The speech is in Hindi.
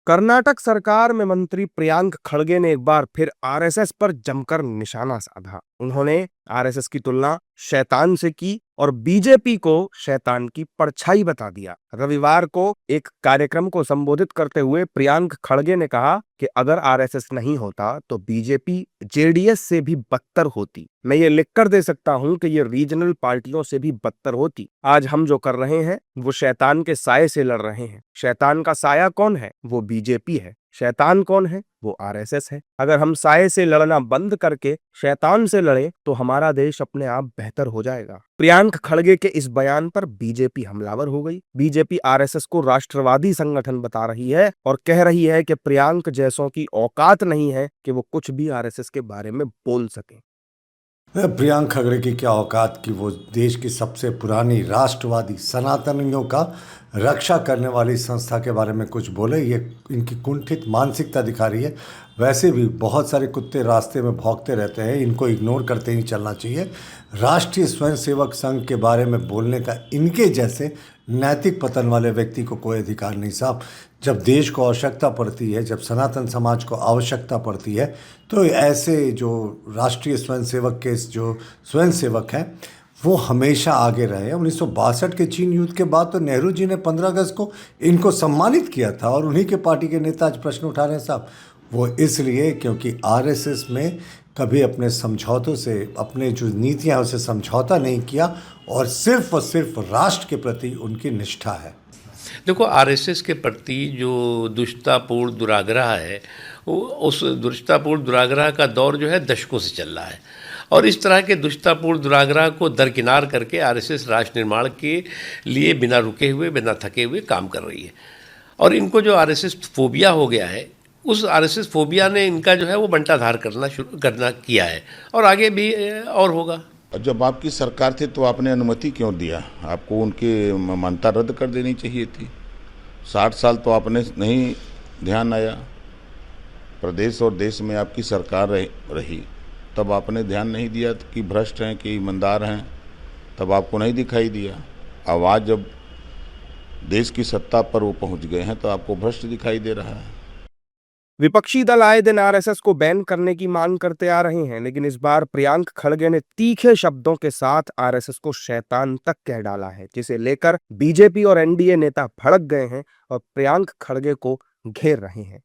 कर्नाटक सरकार में मंत्री प्रियांक खड़गे ने एक बार फिर आरएसएस पर जमकर निशाना साधा। उन्होंने आरएसएस की तुलना शैतान से की और बीजेपी को शैतान की परछाई बता दिया। रविवार को एक कार्यक्रम को संबोधित करते हुए प्रियांक खड़गे ने कहा कि अगर आरएसएस नहीं होता तो बीजेपी जेडीएस से भी बदतर होती। मैं ये लिख कर दे सकता हूं कि ये रीजनल पार्टियों से भी बदतर होती। आज हम जो कर रहे हैं वो शैतान के साये से लड़ रहे हैं। शैतान का साया कौन है? वो बीजेपी है। शैतान कौन है? वो आरएसएस है। अगर हम साये से लड़ना बंद करके शैतान से लड़े तो हमारा देश अपने आप बेहतर हो जाएगा। प्रियांक खड़गे के इस बयान पर बीजेपी हमलावर हो गई। बीजेपी आरएसएस को राष्ट्रवादी संगठन बता रही है और कह रही है कि प्रियांक जैसों की औकात नहीं है कि वो कुछ भी आरएसएस के बारे में बोल सके। प्रियांक खड़गे की क्या औकात कि वो देश की सबसे पुरानी राष्ट्रवादी सनातनियों का रक्षा करने वाली संस्था के बारे में कुछ बोले। ये इनकी कुंठित मानसिकता दिखा रही है। वैसे भी बहुत सारे कुत्ते रास्ते में भौंकते रहते हैं, इनको इग्नोर करते ही चलना चाहिए। राष्ट्रीय स्वयंसेवक संघ के बारे में बोलने का इनके जैसे नैतिक पतन वाले व्यक्ति को कोई अधिकार नहीं साहब। जब देश को आवश्यकता पड़ती है, जब सनातन समाज को आवश्यकता पड़ती है, तो ऐसे जो राष्ट्रीय स्वयंसेवक के जो स्वयंसेवक हैं वो हमेशा आगे रहे। 1962 के चीन युद्ध के बाद तो नेहरू जी ने 15 अगस्त को इनको सम्मानित किया था और उन्हीं के पार्टी के नेता आज प्रश्न उठा रहे हैं साहब। वो इसलिए क्योंकि आरएसएस में कभी अपने समझौतों से, अपने जो नीतियां उससे समझौता नहीं किया और सिर्फ राष्ट्र के प्रति उनकी निष्ठा है। देखो, आरएसएस के प्रति जो दुष्टतापूर्ण दुराग्रह है, उस दुष्टतापूर्ण दुराग्रह का दौर जो है दशकों से चल रहा है और इस तरह के दुष्टतापूर्ण दुराग्रह को दरकिनार करके आरएसएस राष्ट्र निर्माण के लिए बिना रुके हुए, बिना थके हुए काम कर रही है। और इनको जो आरएसएस फोबिया हो गया है, उस आरएसएस फोबिया ने इनका जो है वो बंटाधार करना किया है और आगे भी और होगा। जब आपकी सरकार थी तो आपने अनुमति क्यों दिया? आपको उनकी मान्यता रद्द कर देनी चाहिए थी। 60 साल तो आपने नहीं ध्यान आया। प्रदेश और देश में आपकी सरकार रही, तब आपने ध्यान नहीं दिया कि भ्रष्ट हैं कि ईमानदार हैं, तब आपको नहीं दिखाई दिया। अब आज जब देश की सत्ता पर वो पहुंच गए हैं तो आपको भ्रष्ट दिखाई दे रहा है। विपक्षी दल आए दिन आरएसएस को बैन करने की मांग करते आ रहे हैं, लेकिन इस बार प्रियांक खड़गे ने तीखे शब्दों के साथ आरएसएस को शैतान तक कह डाला है, जिसे लेकर बीजेपी और एनडीए नेता भड़क गए हैं और प्रियांक खड़गे को घेर रहे हैं।